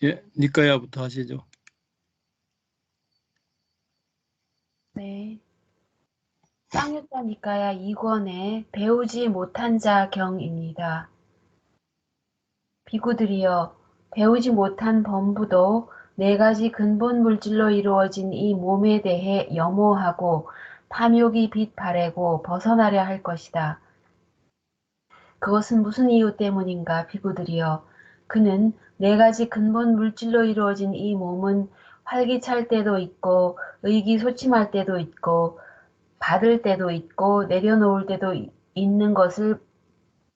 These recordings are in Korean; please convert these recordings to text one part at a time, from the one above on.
예, 니까야부터 하시죠. 네. 쌍유타 니까야 2권의 배우지 못한 자 경입니다. 비구들이여, 배우지 못한 범부도 네 가지 근본 물질로 이루어진 이 몸에 대해 염오하고 탐욕이 빛 바래고 벗어나려 할 것이다. 그것은 무슨 이유 때문인가, 비구들이여. 그는 네 가지 근본 물질로 이루어진 이 몸은 활기찰 때도 있고 의기소침할 때도 있고 받을 때도 있고 내려놓을 때도 있는 것을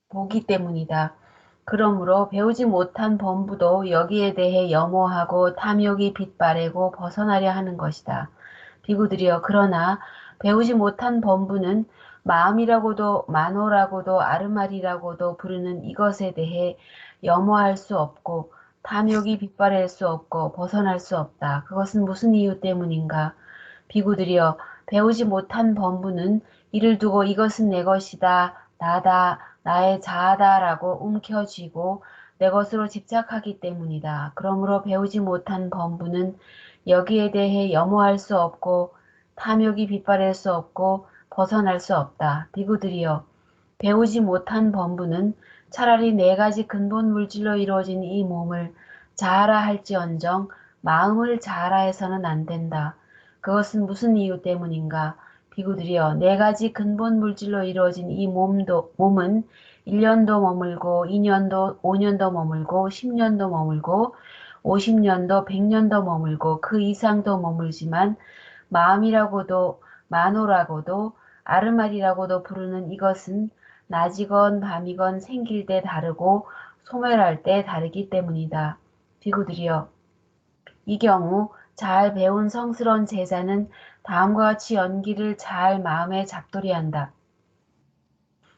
보기 때문이다. 그러므로 배우지 못한 범부도 여기에 대해 염오하고 탐욕이 빛바래고 벗어나려 하는 것이다. 비구들이여, 그러나 배우지 못한 범부는 마음이라고도 마노라고도 아르마리라고도 부르는 이것에 대해 염오할 수 없고 탐욕이 빛바랄 수 없고 벗어날 수 없다. 그것은 무슨 이유 때문인가? 비구들이여, 배우지 못한 범부는 이를 두고 이것은 내 것이다, 나다, 나의 자아다라고 움켜쥐고 내 것으로 집착하기 때문이다. 그러므로 배우지 못한 범부는 여기에 대해 염호할 수 없고 탐욕이 빛바랄 수 없고 벗어날 수 없다. 비구들이여, 배우지 못한 범부는 차라리 네 가지 근본 물질로 이루어진 이 몸을 자아라 할지언정 마음을 자아라 해서는 안 된다. 그것은 무슨 이유 때문인가? 비구들이여, 네 가지 근본 물질로 이루어진 이 몸은 1년도 머물고 2년도 5년도 머물고 10년도 머물고 50년도 100년도 머물고 그 이상도 머물지만 마음이라고도 마노라고도 아르말이라고도 부르는 이것은 낮이건 밤이건 생길 때 다르고 소멸할 때 다르기 때문이다. 비구들이여, 이 경우 잘 배운 성스러운 제자는 다음과 같이 연기를 잘 마음에 잡돌이한다.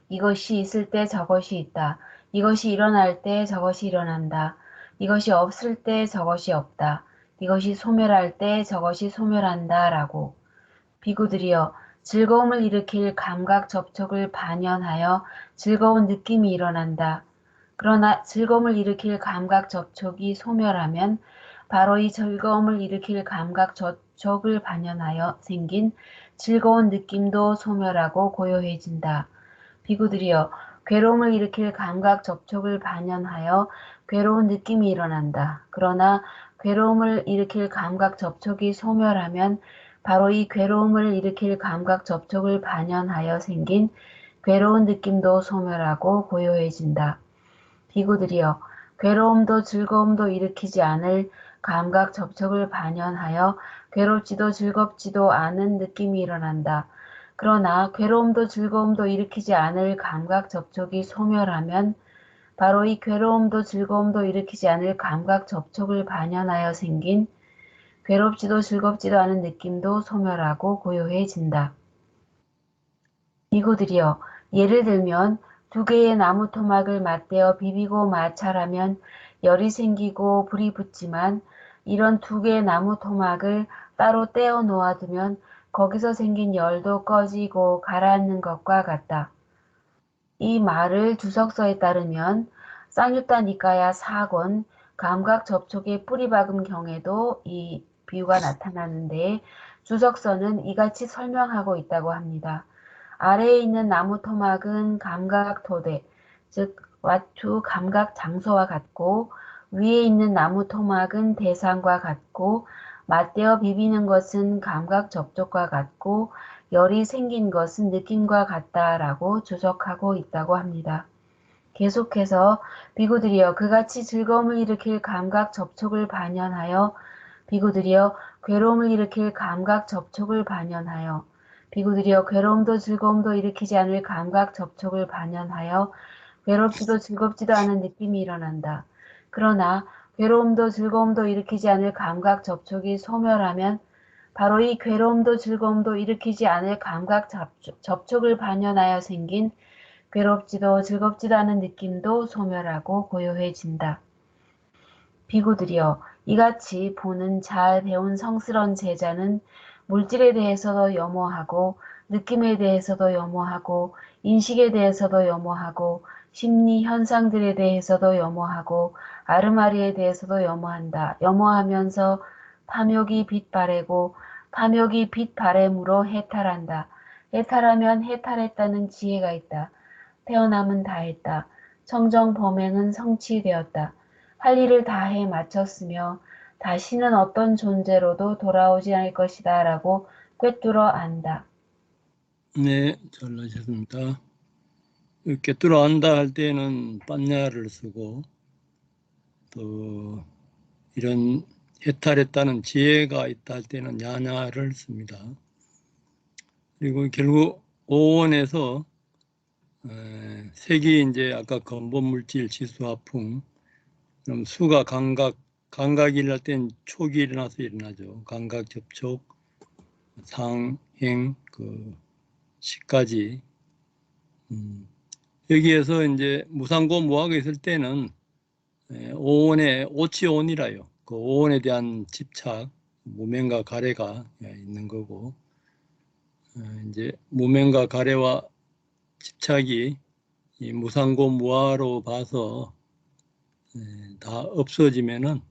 이것이 있을 때 저것이 있다. 이것이 일어날 때 저것이 일어난다. 이것이 없을 때 저것이 없다. 이것이 소멸할 때 저것이 소멸한다. 라고. 비구들이여, 즐거움을 일으킬 감각 접촉을 반연하여 즐거운 느낌이 일어난다. 그러나 즐거움을 일으킬 감각 접촉이 소멸하면 바로 이 즐거움을 일으킬 감각 접촉을 반연하여 생긴 즐거운 느낌도 소멸하고 고요해진다. 비구들이여, 괴로움을 일으킬 감각 접촉을 반연하여 괴로운 느낌이 일어난다. 그러나 괴로움을 일으킬 감각 접촉이 소멸하면 바로 이 괴로움을 일으킬 감각 접촉을 반연하여 생긴 괴로운 느낌도 소멸하고 고요해진다. 비구들이여, 괴로움도 즐거움도 일으키지 않을 감각 접촉을 반연하여 괴롭지도 즐겁지도 않은 느낌이 일어난다. 그러나 괴로움도 즐거움도 일으키지 않을 감각 접촉이 소멸하면 바로 이 괴로움도 즐거움도 일으키지 않을 감각 접촉을 반연하여 생긴 괴롭지도 즐겁지도 않은 느낌도 소멸하고 고요해진다. 비구들이여, 예를 들면 두 개의 나무 토막을 맞대어 비비고 마찰하면 열이 생기고 불이 붙지만 이런 두 개의 나무 토막을 따로 떼어 놓아두면 거기서 생긴 열도 꺼지고 가라앉는 것과 같다. 이 말을 주석서에 따르면 쌍유타 니까야 4권 감각 접촉의 뿌리박음 경에도 이 비유가 나타나는데 주석서는 이같이 설명하고 있다고 합니다. 아래에 있는 나무 토막은 감각 토대, 즉 와투 감각 장소와 같고 위에 있는 나무 토막은 대상과 같고 맞대어 비비는 것은 감각 접촉과 같고 열이 생긴 것은 느낌과 같다라고 주석하고 있다고 합니다. 계속해서 비구들이여, 그같이 즐거움을 일으킬 감각 접촉을 반연하여 비구들이여, 괴로움을 일으킬 감각 접촉을 반연하여 비구들이여, 괴로움도 즐거움도 일으키지 않을 감각 접촉을 반연하여 괴롭지도 즐겁지도 않은 느낌이 일어난다. 그러나 괴로움도 즐거움도 일으키지 않을 감각 접촉이 소멸하면 바로 이 괴로움도 즐거움도 일으키지 않을 감각 접촉을 반연하여 생긴 괴롭지도 즐겁지도 않은 느낌도 소멸하고 고요해진다. 비구들이여, 이같이 보는 잘 배운 성스러운 제자는 물질에 대해서도 염오하고 느낌에 대해서도 염오하고 인식에 대해서도 염오하고 심리 현상들에 대해서도 염호하고 아르마리에 대해서도 염호한다. 염호하면서 탐욕이 빛바래고 탐욕이 빛바램으로 해탈한다. 해탈하면 해탈했다는 지혜가 있다. 태어남은 다했다. 청정 범행은 성취되었다. 할 일을 다해 마쳤으며 다시는 어떤 존재로도 돌아오지 않을 것이다 라고 꿰뚫어 안다. 네, 잘하셨습니다. 이렇게 뚫어안다 할 때는 빤냐를 쓰고 또 이런 해탈했다는 지혜가 있다 할 때는 야냐를 씁니다. 그리고 결국 오원에서 색이 이제 아까 근본 물질 지수화풍, 그럼 수가 감각이 일어날 땐 촉이 일어나서 일어나죠. 감각 접촉, 상행, 시까지. 여기에서 이제 무상고 무하가 있을 때는 오원에 오치온이라요. 그 오원에 대한 집착, 무명과 가래가 있는 거고, 이제 무명과 가래와 집착이 이 무상고 무아로 봐서 다 없어지면은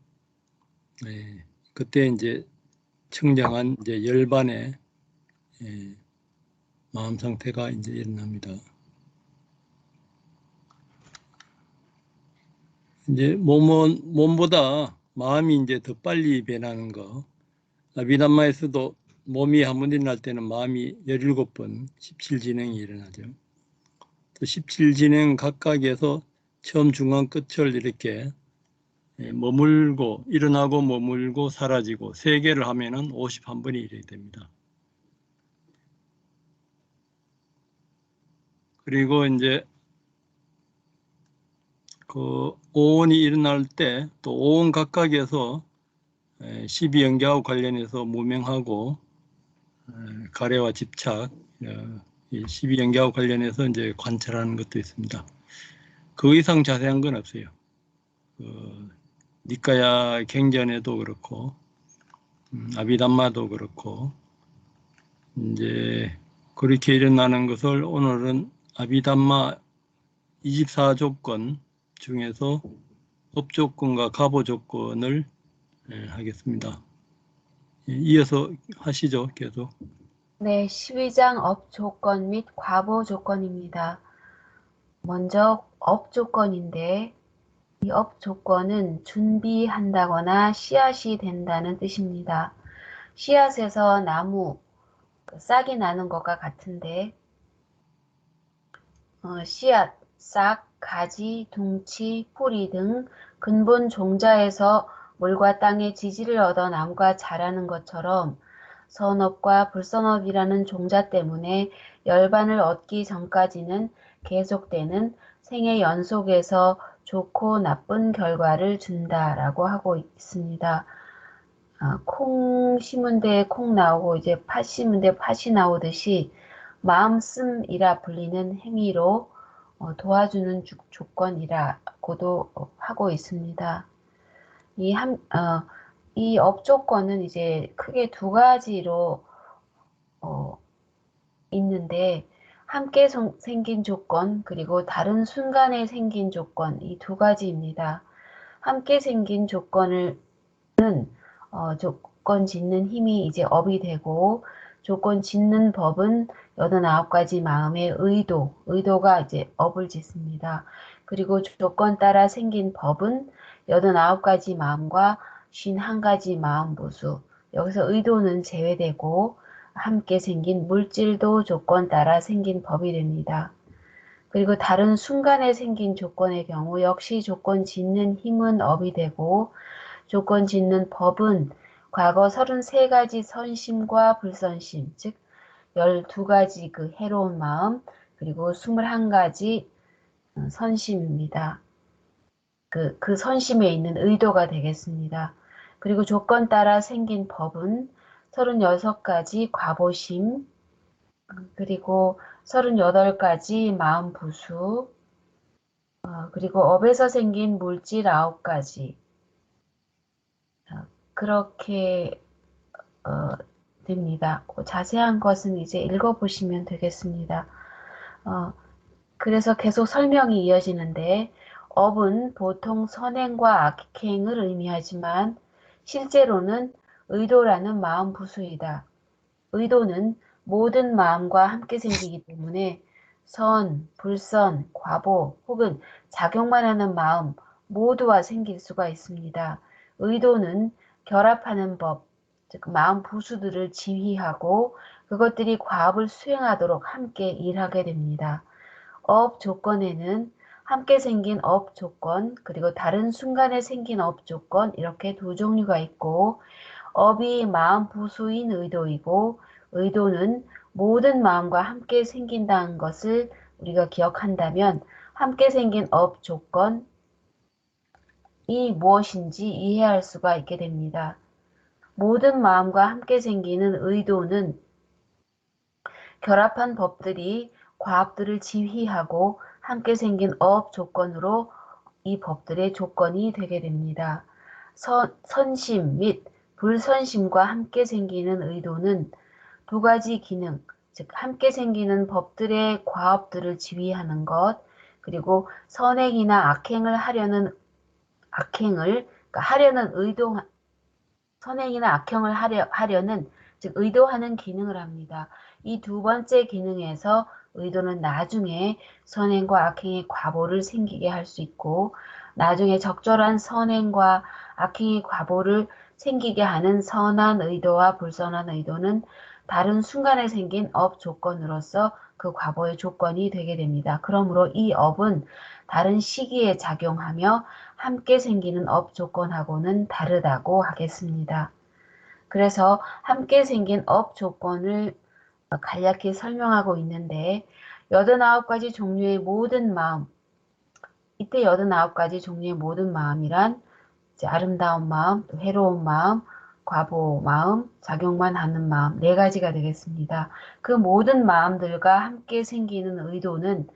그때 이제 청정한 이제 열반의 마음 상태가 이제 일어납니다. 이제 몸보다 마음이 이제 더 빨리 변하는 거. 아비담마에서도 몸이 한 번 일어날 때는 마음이 17번 17진행이 일어나죠. 또 17진행 각각에서 처음, 중간, 끝을 이렇게 머물고 일어나고 머물고 사라지고 3개를 하면은 51번이 이렇게 됩니다. 그리고 이제 그 오온이 일어날 때 또 오온 각각에서 12연계하고 관련해서 무명하고 가래와 집착, 12연계하고 관련해서 이제 관찰하는 것도 있습니다. 그 이상 자세한 건 없어요. 니까야 갱전에도 그렇고 아비담마도 그렇고 이제 그렇게 일어나는 것을 오늘은 아비담마 24조건 중에서 업조건과 가보조건을 하겠습니다. 이어서 하시죠, 계속. 네, 12장 업 조건 및 과보 조건입니다. 먼저 업 조건인데 이 업 조건은 준비한다거나 씨앗이 된다는 뜻입니다. 씨앗에서 나무, 싹이 나는 것과 같은데 씨앗, 싹, 가지, 둥치, 뿌리 등 근본 종자에서 물과 땅의 지지를 얻어 나무가 자라는 것처럼 선업과 불선업이라는 종자 때문에 열반을 얻기 전까지는 계속되는 생의 연속에서 좋고 나쁜 결과를 준다라고 하고 있습니다. 콩 심은 데에 콩 나오고 이제 팥 심은 데에 팥이 나오듯이 마음씀이라 불리는 행위로 도와주는 조건이라고도 하고 있습니다. 이 업조건은 이제 크게 두 가지로 있는데 함께 생긴 조건 그리고 다른 순간에 생긴 조건 이 두 가지입니다. 함께 생긴 조건은 조건 짓는 힘이 이제 업이 되고 조건 짓는 법은 89가지 마음의 의도가 이제 업을 짓습니다. 그리고 조건 따라 생긴 법은 89가지 마음과 51가지 마음 보수. 여기서 의도는 제외되고 함께 생긴 물질도 조건 따라 생긴 법이 됩니다. 그리고 다른 순간에 생긴 조건의 경우 역시 조건 짓는 힘은 업이 되고 조건 짓는 법은 과거 33가지 선심과 불선심, 즉 12가지 그 해로운 마음, 그리고 21가지 선심입니다. 그 선심에 있는 의도가 되겠습니다. 그리고 조건 따라 생긴 법은 36가지 과보심, 그리고 38가지 마음 부수, 그리고 업에서 생긴 물질 9가지, 그렇게 됩니다. 자세한 것은 이제 읽어보시면 되겠습니다. 그래서 계속 설명이 이어지는데 업은 보통 선행과 악행을 의미하지만 실제로는 의도라는 마음 부수이다. 의도는 모든 마음과 함께 생기기 때문에 선, 불선, 과보 혹은 작용만 하는 마음 모두와 생길 수가 있습니다. 의도는 결합하는 법, 즉 마음 부수들을 지휘하고 그것들이 과업을 수행하도록 함께 일하게 됩니다. 업 조건에는 함께 생긴 업 조건, 그리고 다른 순간에 생긴 업 조건 이렇게 두 종류가 있고 업이 마음 부수인 의도이고 의도는 모든 마음과 함께 생긴다는 것을 우리가 기억한다면 함께 생긴 업 조건이 무엇인지 이해할 수가 있게 됩니다. 모든 마음과 함께 생기는 의도는 결합한 법들이 과업들을 지휘하고 함께 생긴 업 조건으로 이 법들의 조건이 되게 됩니다. 선심 및 불선심과 함께 생기는 의도는 두 가지 기능, 즉 함께 생기는 법들의 과업들을 지휘하는 것, 그리고 선행이나 악행을 하려는 그러니까 하려는 의도, 선행이나 악행을 하려는 즉 의도하는 기능을 합니다. 이 두 번째 기능에서 의도는 나중에 선행과 악행의 과보를 생기게 할 수 있고 나중에 적절한 선행과 악행의 과보를 생기게 하는 선한 의도와 불선한 의도는 다른 순간에 생긴 업 조건으로서 그 과보의 조건이 되게 됩니다. 그러므로 이 업은 다른 시기에 작용하며 함께 생기는 업 조건하고는 다르다고 하겠습니다. 그래서 함께 생긴 업 조건을 간략히 설명하고 있는데 89가지 종류의 모든 마음, 이때 89가지 종류의 모든 마음이란 이제 아름다운 마음, 또 해로운 마음, 과보 마음, 작용만 하는 마음 네 가지가 되겠습니다. 그 모든 마음들과 함께 생기는 의도는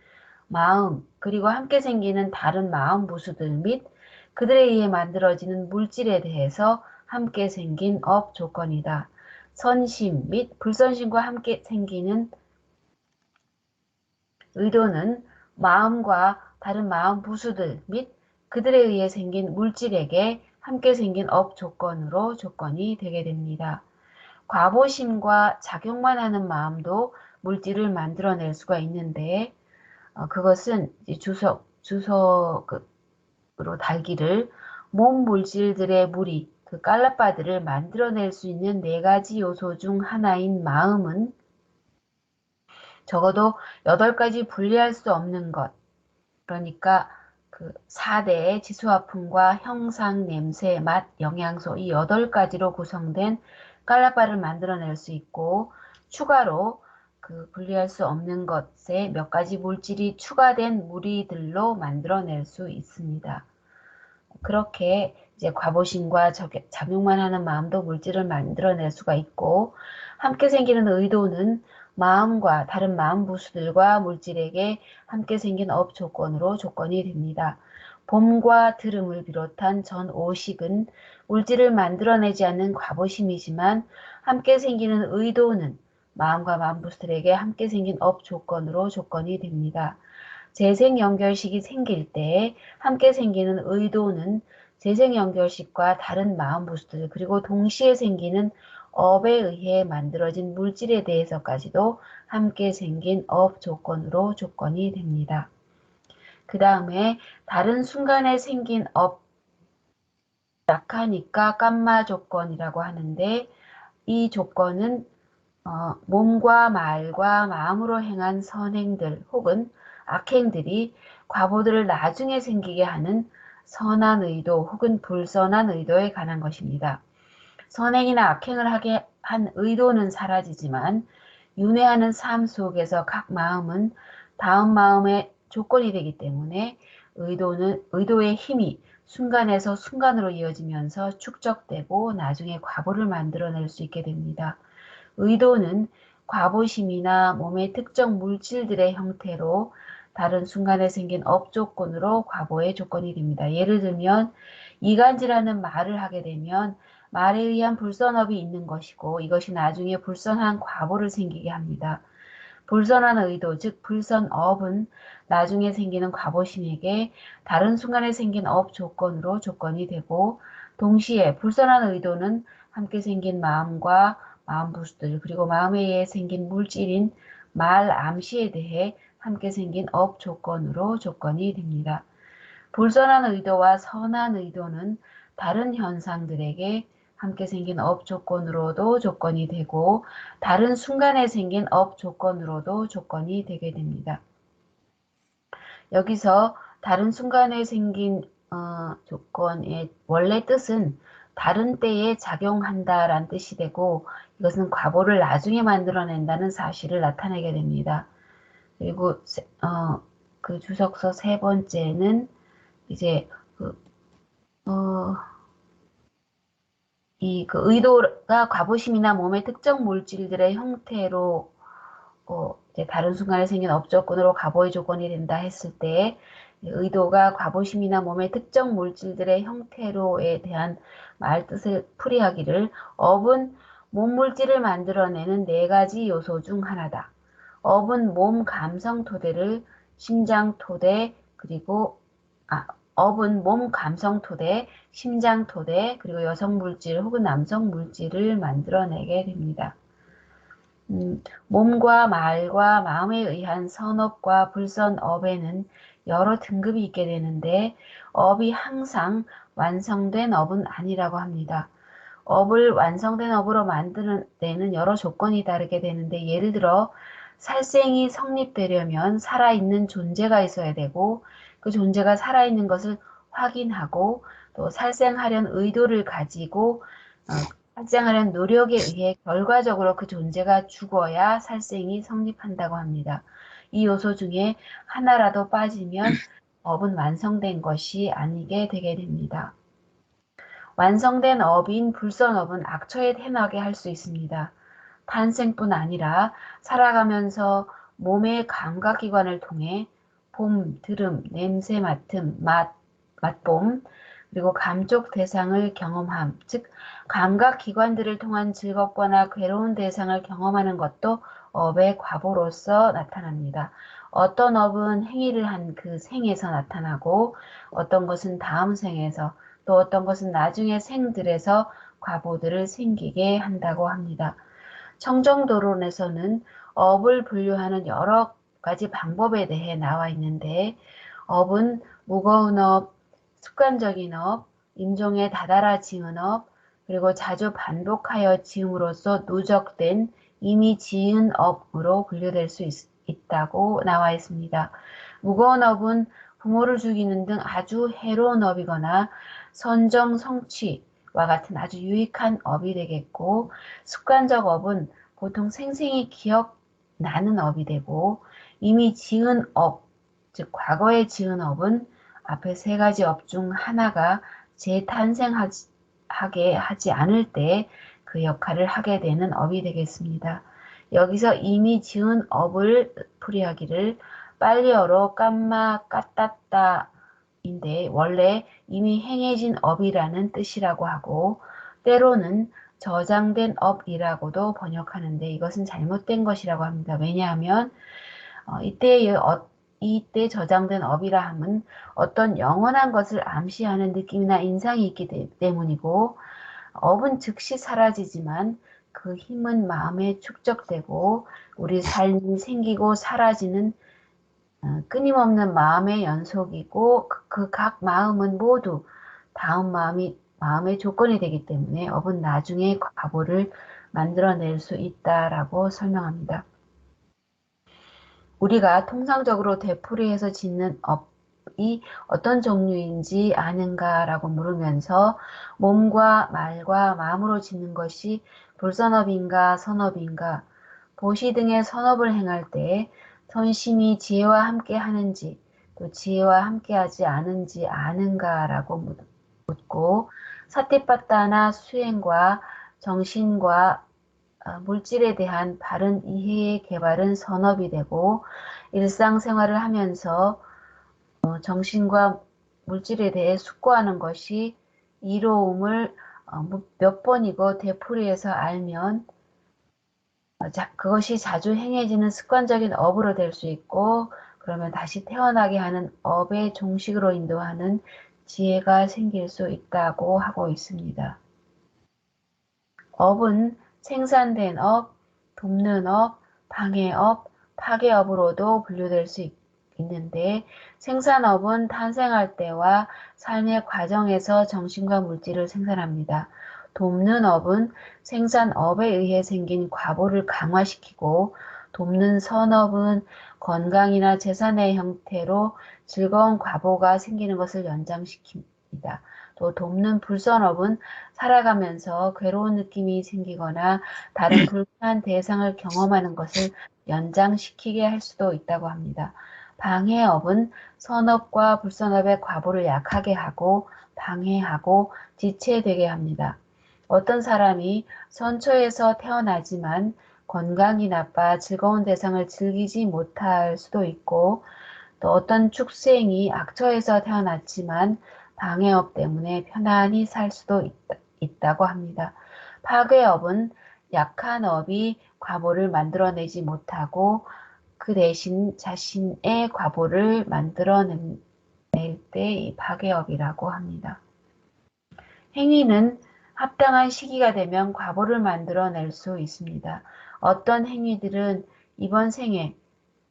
마음, 그리고 함께 생기는 다른 마음 부수들 및 그들에 의해 만들어지는 물질에 대해서 함께 생긴 업 조건이다. 선심 및 불선심과 함께 생기는 의도는 마음과 다른 마음 부수들 및 그들에 의해 생긴 물질에게 함께 생긴 업 조건으로 조건이 되게 됩니다. 과보심과 작용만 하는 마음도 물질을 만들어낼 수가 있는데 그것은 주석으로 달기를 몸 물질들의 무리, 그 깔라빠들을 만들어낼 수 있는 네 가지 요소 중 하나인 마음은 적어도 8가지 분리할 수 없는 것, 그러니까 그 4대의 지수화풍과 형상, 냄새, 맛, 영양소 이 8가지로 구성된 깔라빠를 만들어낼 수 있고 추가로 그 분리할 수 없는 것에 몇 가지 물질이 추가된 무리들로 만들어낼 수 있습니다. 그렇게 이제 과보심과 작용만 하는 마음도 물질을 만들어낼 수가 있고 함께 생기는 의도는 마음과 다른 마음 부수들과 물질에게 함께 생긴 업 조건으로 조건이 됩니다. 봄과 들음을 비롯한 전 5식은 물질을 만들어내지 않는 과보심이지만 함께 생기는 의도는 마음과 마음 부수들에게 함께 생긴 업 조건으로 조건이 됩니다. 재생연결식이 생길 때 함께 생기는 의도는 재생연결식과 다른 마음 부수들 그리고 동시에 생기는 업에 의해 만들어진 물질에 대해서까지도 함께 생긴 업 조건으로 조건이 됩니다. 그 다음에 다른 순간에 생긴 업 약하니까 깜마 조건이라고 하는데 이 조건은 몸과 말과 마음으로 행한 선행들 혹은 악행들이 과보들을 나중에 생기게 하는 선한 의도 혹은 불선한 의도에 관한 것입니다. 선행이나 악행을 하게 한 의도는 사라지지만 윤회하는 삶 속에서 각 마음은 다음 마음의 조건이 되기 때문에 의도의 힘이 순간에서 순간으로 이어지면서 축적되고 나중에 과보를 만들어낼 수 있게 됩니다. 의도는 과보심이나 몸의 특정 물질들의 형태로 다른 순간에 생긴 업조건으로 과보의 조건이 됩니다. 예를 들면 이간질하는 말을 하게 되면 말에 의한 불선업이 있는 것이고 이것이 나중에 불선한 과보를 생기게 합니다. 불선한 의도, 즉 불선업은 나중에 생기는 과보심에게 다른 순간에 생긴 업 조건으로 조건이 되고, 동시에 불선한 의도는 함께 생긴 마음과 마음부수들, 그리고 마음에 의해 생긴 물질인 말암시에 대해 함께 생긴 업 조건으로 조건이 됩니다. 불선한 의도와 선한 의도는 다른 현상들에게 함께 생긴 업 조건으로도 조건이 되고, 다른 순간에 생긴 업 조건으로도 조건이 되게 됩니다. 여기서 다른 순간에 생긴 조건의 원래 뜻은 다른 때에 작용한다라는 뜻이 되고, 이것은 과보를 나중에 만들어낸다는 사실을 나타내게 됩니다. 그리고 그 주석서 세 번째는 이제 그 의도가 과보심이나 몸의 특정 물질들의 형태로 이제 다른 순간에 생긴 업조건으로 과보의 조건이 된다 했을 때, 의도가 과보심이나 몸의 특정 물질들의 형태로에 대한 말 뜻을 풀이하기를, 업은 몸 물질을 만들어내는 네 가지 요소 중 하나다. 업은 몸 감성 토대를 심장 토대, 그리고 업은 몸 감성 토대, 심장 토대, 그리고 여성 물질 혹은 남성 물질을 만들어내게 됩니다. 몸과 말과 마음에 의한 선업과 불선업에는 여러 등급이 있게 되는데, 업이 항상 완성된 업은 아니라고 합니다. 업을 완성된 업으로 만드는 데는 여러 조건이 다르게 되는데, 예를 들어 살생이 성립되려면 살아있는 존재가 있어야 되고, 그 존재가 살아있는 것을 확인하고, 또 살생하려는 의도를 가지고 살생하려는 노력에 의해 결과적으로 그 존재가 죽어야 살생이 성립한다고 합니다. 이 요소 중에 하나라도 빠지면 업은 완성된 것이 아니게 되게 됩니다. 완성된 업인 불선업은 악처에 태어나게 할 수 있습니다. 탄생뿐 아니라 살아가면서 몸의 감각기관을 통해 봄, 들음, 냄새 맡음, 맛봄, 그리고 감촉 대상을 경험함, 즉 감각기관들을 통한 즐겁거나 괴로운 대상을 경험하는 것도 업의 과보로서 나타납니다. 어떤 업은 행위를 한 그 생에서 나타나고, 어떤 것은 다음 생에서, 또 어떤 것은 나중에 생들에서 과보들을 생기게 한다고 합니다. 청정도론에서는 업을 분류하는 여러 가지 방법에 대해 나와 있는데, 업은 무거운 업, 습관적인 업, 임종에 다다라 지은 업, 그리고 자주 반복하여 지음으로써 누적된 이미 지은 업으로 분류될 수 있다고 나와 있습니다. 무거운 업은 부모를 죽이는 등 아주 해로운 업이거나 선정, 성취와 같은 아주 유익한 업이 되겠고, 습관적 업은 보통 생생히 기억나는 업이 되고, 이미 지은 업, 즉 과거에 지은 업은 앞에 세 가지 업 중 하나가 재탄생하게 하지 않을 때 그 역할을 하게 되는 업이 되겠습니다. 여기서 이미 지은 업을 풀이하기를 빨리어로 깜마 까따따인데, 원래 이미 행해진 업이라는 뜻이라고 하고, 때로는 저장된 업이라고도 번역하는데, 이것은 잘못된 것이라고 합니다. 왜냐하면 이때 저장된 업이라 함은 어떤 영원한 것을 암시하는 느낌이나 인상이 있기 때문이고, 업은 즉시 사라지지만 그 힘은 마음에 축적되고, 우리 삶이 생기고 사라지는 끊임없는 마음의 연속이고, 그 각 마음은 모두 다음 마음의 조건이 되기 때문에 업은 나중에 과보를 만들어낼 수 있다라고 설명합니다. 우리가 통상적으로 되풀이해서 짓는 업이 어떤 종류인지 아는가라고 물으면서, 몸과 말과 마음으로 짓는 것이 불선업인가 선업인가, 보시 등의 선업을 행할 때 선심이 지혜와 함께 하는지, 또 지혜와 함께하지 않은지 아는가라고 묻고, 사티파타나 수행과 정신과 물질에 대한 바른 이해의 개발은 선업이 되고, 일상생활을 하면서 정신과 물질에 대해 숙고하는 것이 이로움을 몇 번이고 되풀이해서 알면 그것이 자주 행해지는 습관적인 업으로 될 수 있고, 그러면 다시 태어나게 하는 업의 종식으로 인도하는 지혜가 생길 수 있다고 하고 있습니다. 업은 생산된 업, 돕는 업, 방해업, 파괴업으로도 분류될 수 있는데, 생산업은 탄생할 때와 삶의 과정에서 정신과 물질을 생산합니다. 돕는 업은 생산업에 의해 생긴 과보를 강화시키고, 돕는 선업은 건강이나 재산의 형태로 즐거운 과보가 생기는 것을 연장시킵니다. 또 돕는 불선업은 살아가면서 괴로운 느낌이 생기거나 다른 불편한 대상을 경험하는 것을 연장시키게 할 수도 있다고 합니다. 방해업은 선업과 불선업의 과보를 약하게 하고 방해하고 지체되게 합니다. 어떤 사람이 선처에서 태어나지만 건강이 나빠 즐거운 대상을 즐기지 못할 수도 있고, 또 어떤 축생이 악처에서 태어났지만 방해업 때문에 편안히 살 수도 있다고 합니다. 파괴업은 약한 업이 과보를 만들어내지 못하고 그 대신 자신의 과보를 만들어낼 때 이 파괴업이라고 합니다. 행위는 합당한 시기가 되면 과보를 만들어낼 수 있습니다. 어떤 행위들은 이번 생에,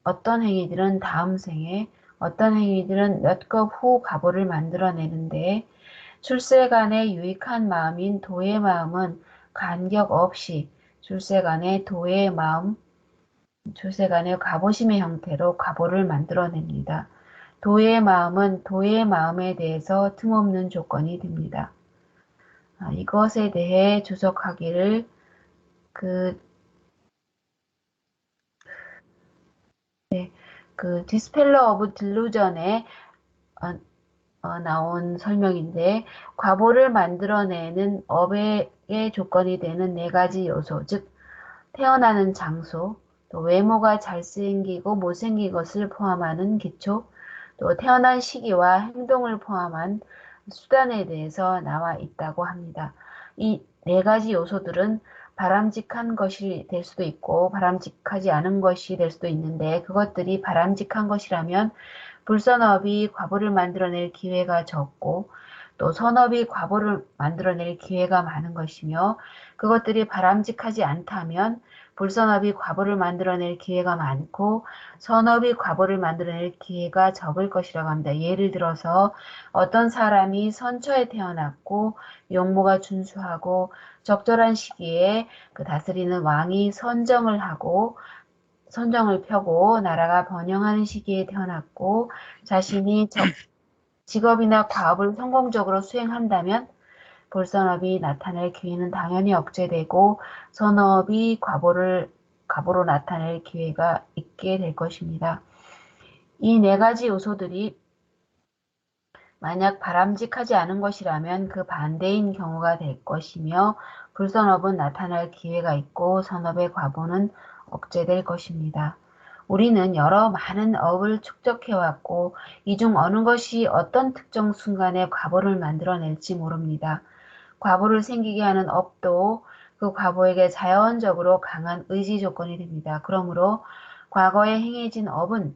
어떤 행위들은 다음 생에, 어떤 행위들은 몇 것 후 과보를 만들어내는데, 출세간의 유익한 마음인 도의 마음은 간격 없이 출세간의 도의 마음, 출세간의 과보심의 형태로 과보를 만들어냅니다. 도의 마음은 도의 마음에 대해서 틈없는 조건이 됩니다. 이것에 대해 주석하기를 그 디스펠러 오브 딜루전에 나온 설명인데, 과보를 만들어내는 업의 조건이 되는 네 가지 요소, 즉 태어나는 장소, 또 외모가 잘생기고 못생긴 것을 포함하는 기초, 또 태어난 시기와 행동을 포함한 수단에 대해서 나와 있다고 합니다. 이 네 가지 요소들은 바람직한 것이 될 수도 있고 바람직하지 않은 것이 될 수도 있는데, 그것들이 바람직한 것이라면 불선업이 과보를 만들어낼 기회가 적고, 또 선업이 과보를 만들어낼 기회가 많은 것이며, 그것들이 바람직하지 않다면 불선업이 과보를 만들어낼 기회가 많고 선업이 과보를 만들어낼 기회가 적을 것이라고 합니다. 예를 들어서 어떤 사람이 선처에 태어났고 용모가 준수하고 적절한 시기에 그 다스리는 왕이 선정을 펴고 나라가 번영하는 시기에 태어났고 자신이 직업이나 과업을 성공적으로 수행한다면 불선업이 나타낼 기회는 당연히 억제되고 선업이 과보로 나타낼 기회가 있게 될 것입니다. 이 네 가지 요소들이 만약 바람직하지 않은 것이라면 그 반대인 경우가 될 것이며, 불선업은 나타날 기회가 있고 선업의 과보는 억제될 것입니다. 우리는 여러 많은 업을 축적해왔고 이 중 어느 것이 어떤 특정 순간에 과보를 만들어낼지 모릅니다. 과보를 생기게 하는 업도 그 과보에게 자연적으로 강한 의지 조건이 됩니다. 그러므로 과거에 행해진 업은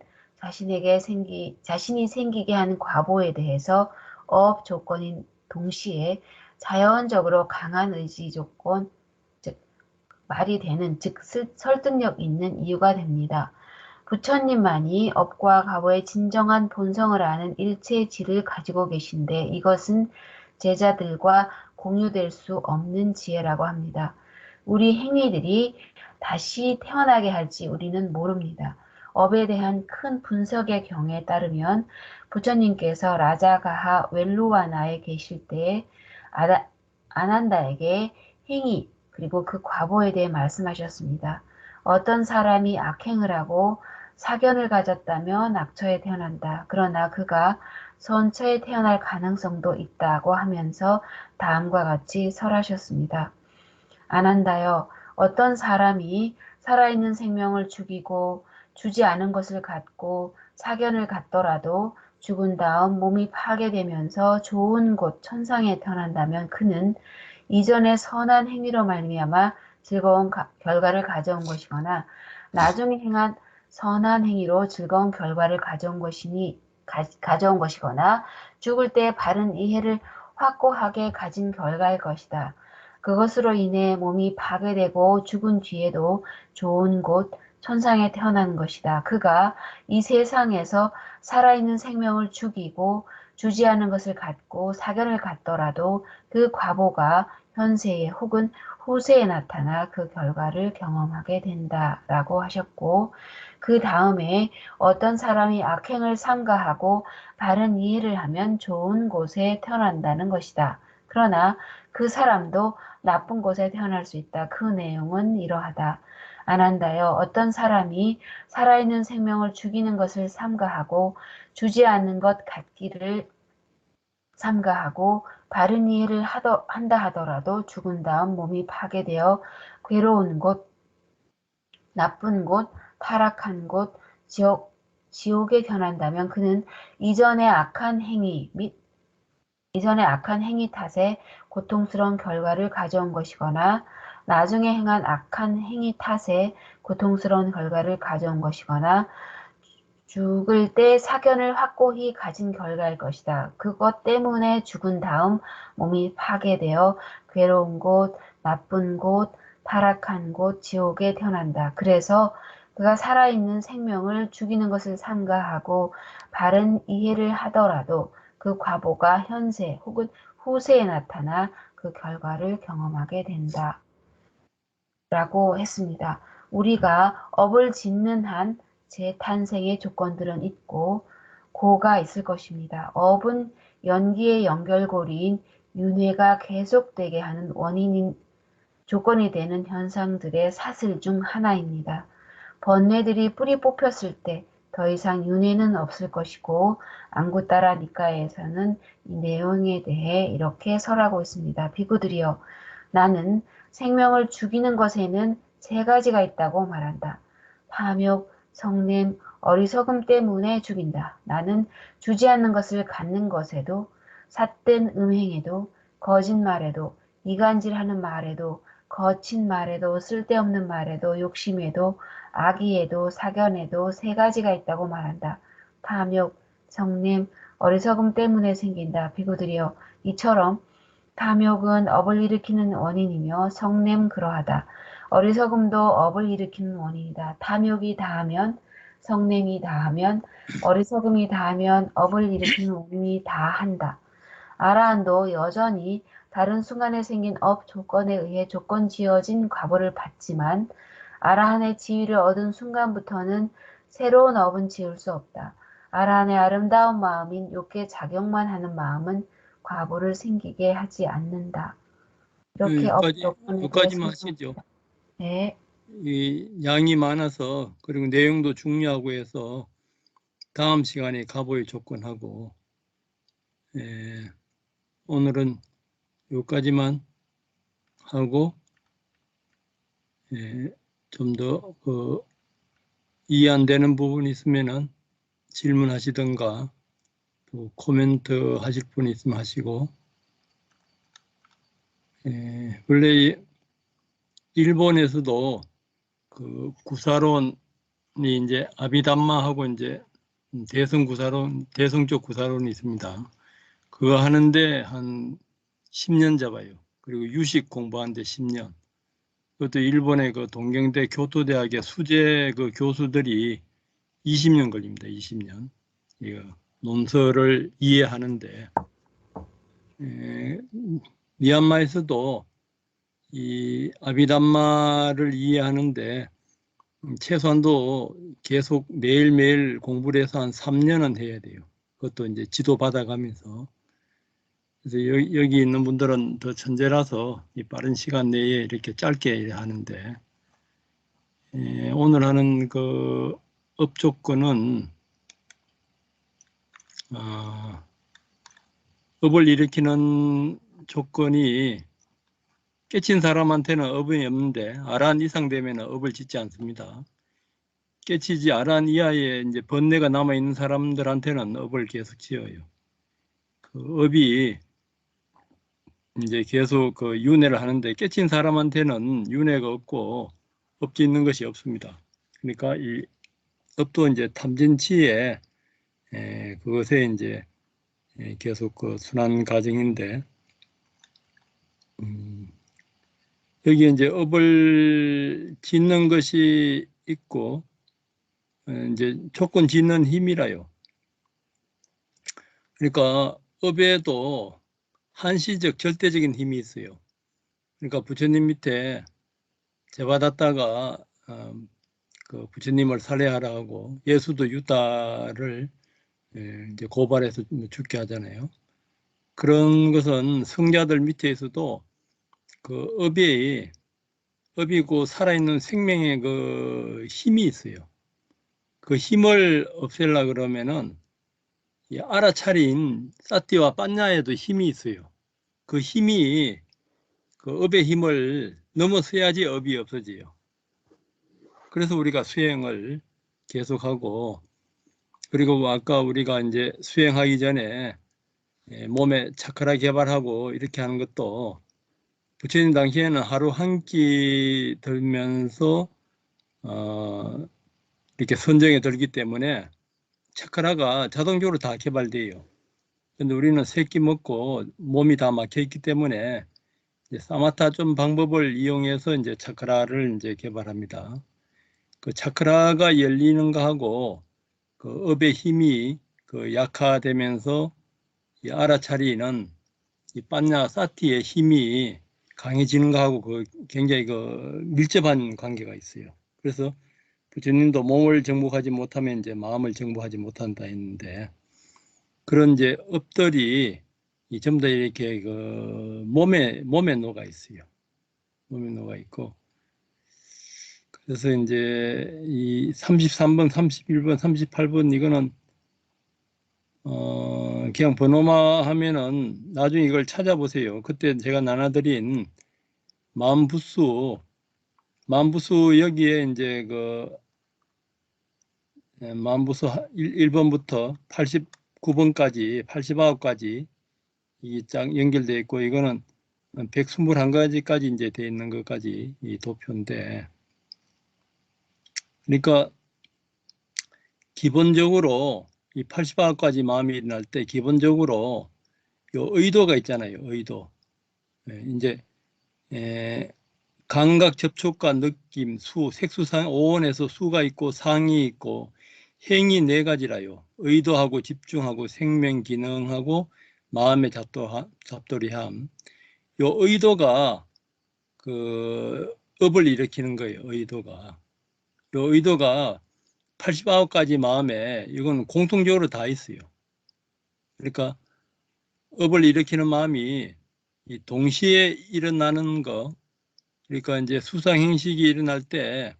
자신이 생기게 한 과보에 대해서 업 조건인 동시에 자연적으로 강한 의지 조건, 즉 말이 되는, 즉 설득력 있는 이유가 됩니다. 부처님만이 업과 과보의 진정한 본성을 아는 일체의 질을 가지고 계신데 이것은 제자들과 공유될 수 없는 지혜라고 합니다. 우리 행위들이 다시 태어나게 할지 우리는 모릅니다. 업에 대한 큰 분석의 경우에 따르면 부처님께서 라자가하 웰루와나에 계실 때에 아난다에게 행위 그리고 그 과보에 대해 말씀하셨습니다. 어떤 사람이 악행을 하고 사견을 가졌다면 악처에 태어난다. 그러나 그가 선처에 태어날 가능성도 있다고 하면서 다음과 같이 설하셨습니다. 아난다여, 어떤 사람이 살아있는 생명을 죽이고 주지 않은 것을 갖고 사견을 갖더라도 죽은 다음 몸이 파괴되면서 좋은 곳 천상에 태어난다면 그는 이전의 선한 행위로 말미암아 즐거운 결과를 가져온 것이거나 나중에 행한 선한 행위로 즐거운 결과를 가져온 것이거나 죽을 때 바른 이해를 확고하게 가진 결과일 것이다. 그것으로 인해 몸이 파괴되고 죽은 뒤에도 좋은 곳, 천상에 태어나는 것이다. 그가 이 세상에서 살아있는 생명을 죽이고 주지 않은 것을 갖고 사견을 갖더라도 그 과보가 현세에 혹은 후세에 나타나 그 결과를 경험하게 된다라고 하셨고, 그 다음에 어떤 사람이 악행을 삼가하고 바른 이해를 하면 좋은 곳에 태어난다는 것이다. 그러나 그 사람도 나쁜 곳에 태어날 수 있다. 그 내용은 이러하다. 안한다여 어떤 사람이 살아있는 생명을 죽이는 것을 삼가하고 주지 않는 것 같기를 삼가하고 바른 이해를 한다 하더라도 죽은 다음 몸이 파괴되어 괴로운 곳, 나쁜 곳, 타락한 곳, 지옥에 변한다면 그는 이전의 악한 행위 탓에 고통스러운 결과를 가져온 것이거나 나중에 행한 악한 행위 탓에 고통스러운 결과를 가져온 것이거나 죽을 때 사견을 확고히 가진 결과일 것이다. 그것 때문에 죽은 다음 몸이 파괴되어 괴로운 곳, 나쁜 곳, 타락한 곳, 지옥에 태어난다. 그래서 그가 살아있는 생명을 죽이는 것을 삼가하고 바른 이해를 하더라도 그 과보가 현세 혹은 후세에 나타나 그 결과를 경험하게 된다. 라고 했습니다. 우리가 업을 짓는 한 재탄생의 조건들은 있고 고가 있을 것입니다. 업은 연기의 연결고리인 윤회가 계속되게 하는 조건이 되는 현상들의 사슬 중 하나입니다. 번뇌들이 뿌리 뽑혔을 때 더 이상 윤회는 없을 것이고 안구따라 니카에서는 이 내용에 대해 이렇게 설하고 있습니다. 비구들이여, 나는 생명을 죽이는 것에는 세 가지가 있다고 말한다. 탐욕, 성냄, 어리석음 때문에 죽인다. 나는 주지 않는 것을 갖는 것에도, 삿된 음행에도, 거짓말에도, 이간질하는 말에도, 거친 말에도, 쓸데없는 말에도, 욕심에도, 악의에도, 사견에도 세 가지가 있다고 말한다. 탐욕, 성냄, 어리석음 때문에 생긴다. 비구들이여, 이처럼 탐욕은 업을 일으키는 원인이며 성냄 그러하다. 어리석음도 업을 일으키는 원인이다. 탐욕이 다하면, 성냄이 다하면, 어리석음이 다하면 업을 일으키는 원인이 다한다. 아라한도 여전히 다른 순간에 생긴 업 조건에 의해 조건 지어진 과보를 받지만 아라한의 지위를 얻은 순간부터는 새로운 업은 지을 수 없다. 아라한의 아름다운 마음인 욕에 작용만 하는 마음은 과보를 생기게 하지 않는다. 이렇게 업 조건에 대해서 여기까지만 하시죠. 네. 이 양이 많아서 그리고 내용도 중요하고 해서 다음 시간에 가보의 조건하고 오늘은 여기까지만 하고 좀 더 이해 안 되는 부분 있으면은 질문하시던가 또 코멘트 하실 분 있으면 하시고 원래 일본에서도 그 구사론이 이제 아비담마하고 이제 대성적 구사론이 있습니다. 그거 하는데 한 10년 잡아요. 그리고 유식 공부하는데 10년. 그것도 일본의 그 동경대 교토대학의 수재 그 교수들이 20년 걸립니다. 20년. 이거 논설을 이해하는데 미얀마에서도 이 아비담마를 이해하는데 최소한도 계속 매일매일 공부를 해서 한 3년은 해야 돼요. 그것도 이제 지도 받아가면서. 그래서 여기 있는 분들은 더 천재라서 이 빠른 시간 내에 이렇게 짧게 하는데 오늘 하는 그 업조건은 업을 일으키는 조건이 깨친 사람한테는 업이 없는데 아란 이상 되면 업을 짓지 않습니다. 깨치지 아란 이하에 이제 번뇌가 남아 있는 사람들한테는 업을 계속 지어요. 그 업이 이제 계속 그 윤회를 하는데 깨친 사람한테는 윤회가 없고 업지 있는 것이 없습니다. 그러니까 이 업도 이제 탐진치에 그것에 이제 계속 그 순환 과정인데 여기에 이제 업을 짓는 것이 있고 이제 조건 짓는 힘이라요. 그러니까 업에도 한시적 절대적인 힘이 있어요. 그러니까 부처님 밑에 제받았다가 그 부처님을 살해하라 하고 예수도 유다를 이제 고발해서 죽게 하잖아요. 그런 것은 성자들 밑에서도 그 업이고 살아있는 생명의 그 힘이 있어요. 그 힘을 없애려 그러면은 이 알아차린 사띠와 빠냐에도 힘이 있어요. 그 힘이 그 업의 힘을 넘어서야지 업이 없어져요. 그래서 우리가 수행을 계속하고 그리고 아까 우리가 이제 수행하기 전에 몸에 차크라 개발하고 이렇게 하는 것도 부처님 당시에는 하루 한 끼 들면서 이렇게 선정에 들기 때문에 차크라가 자동적으로 다 개발돼요. 근데 우리는 세 끼 먹고 몸이 다 막혀 있기 때문에 이제 사마타 좀 방법을 이용해서 이제 차크라를 이제 개발합니다. 그 차크라가 열리는 거하고 그 업의 힘이 그 약화되면서 이 알아차리는 이 빠냐 사티의 힘이 강해지는 거하고 그 굉장히 그 밀접한 관계가 있어요. 그래서 부처님도 몸을 정복하지 못하면 이제 마음을 정복하지 못한다 했는데 그런 이제 업들이 이 전부 다 이렇게 그 몸에 녹아 있어요. 몸에 녹아 있고 그래서 이제 이 33번, 31번, 38번 이거는 그냥 번호만 하면은 나중에 이걸 찾아보세요. 그때 제가 나눠드린 마음부수 여기에 이제 그 마음부수 1번부터 89번까지 89까지 이 짝 연결되어 있고 이거는 121가지까지 이제 되어 있는 것까지 이 도표인데 그러니까 기본적으로 이 89까지 마음이 일어날 때 기본적으로 요 의도가 있잖아요. 의도. 이제 감각 접촉과 느낌, 수, 색수상 오온에서 수가 있고 상이 있고 행이 네 가지라요. 의도하고 집중하고 생명 기능하고 마음의 잡돌이함. 요 의도가 그 업을 일으키는 거예요. 의도가. 요 의도가 89가지 마음에 이건 공통적으로 다 있어요. 그러니까 업을 일으키는 마음이 동시에 일어나는 거 그러니까 이제 수상행식이 일어날 때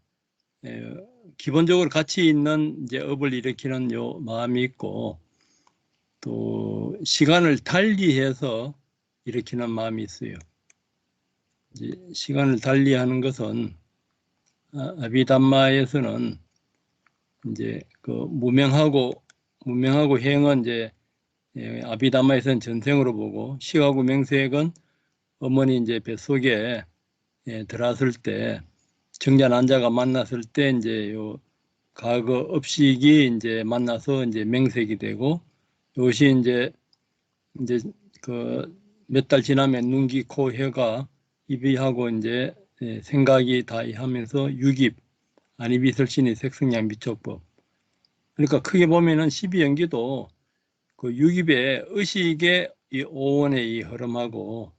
기본적으로 같이 있는 이제 업을 일으키는 요 마음이 있고 또 시간을 달리해서 일으키는 마음이 있어요. 이제 시간을 달리하는 것은 아비담마에서는 이제 그 무명하고 행은 이제 아비담마에서는 전생으로 보고 시하고 맹색은 어머니 이제 뱃속에 들어왔을 때 정자 난자가 만났을 때 이제 요 과거 업식이 이제 만나서 이제 맹색이 되고 이것이 이제 그 몇 달 지나면 눈기, 코, 혀가 입이하고 이제 생각이 다 하면서 유깁, 안입이설신이 색성양 미촉법. 그러니까 크게 보면은 12연기도 그 유깁의 의식의 이 오온의 이 흐름하고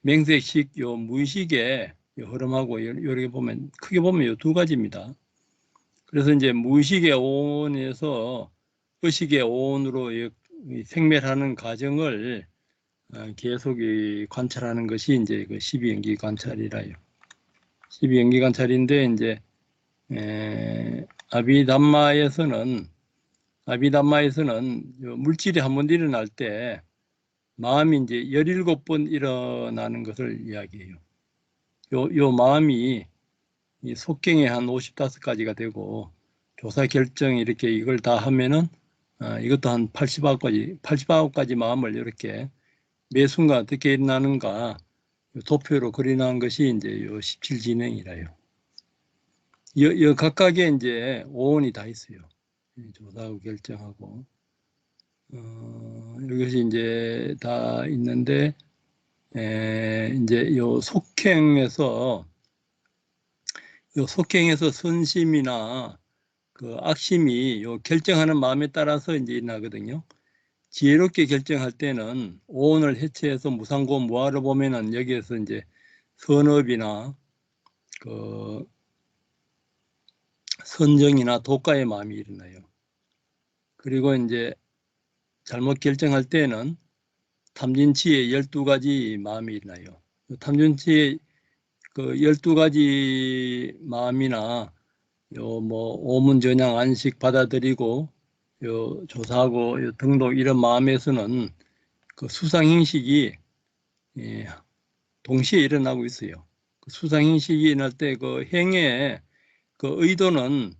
맹색식 요 무의식의 흐름하고 이렇게 보면 크게 보면 요 두 가지입니다. 그래서 이제 무의식의 오온에서 의식의 오온으로 생멸하는 과정을 계속 관찰하는 것이 이제 그 12연기 관찰이라요. 12연기 관찰인데 이제 아비담마에서는 물질이 한 번 일어날 때 마음이 이제 17번 일어나는 것을 이야기해요. 요 마음이 이 속경에 한 55가지가 되고 조사 결정 이렇게 이걸 다 하면은 이것도 한 89가지 마음을 이렇게 매 순간 어떻게 일어나는가 도표로 그려놓은 것이 이제 요 17진행이라요. 여 각각에 이제 오원이 다 있어요. 조사하고 결정하고 이것이 이제 다 있는데 이제 요 속행에서 선심이나 그 악심이 요 결정하는 마음에 따라서 이제 일어나거든요. 지혜롭게 결정할 때는 오온을 해체해서 무상고 무아를 보면은 여기에서 이제 선업이나 그 선정이나 도가의 마음이 일어나요. 그리고 이제 잘못 결정할 때는 탐진치의 12가지 마음이 일어나요. 탐진치의 그 12가지 마음이나 요 뭐 오문전향 안식 받아들이고 요 조사하고 요 등록 이런 마음에서는 그 수상행식이 동시에 일어나고 있어요. 그 수상행식이 일어날 때 그 행의 그 의도는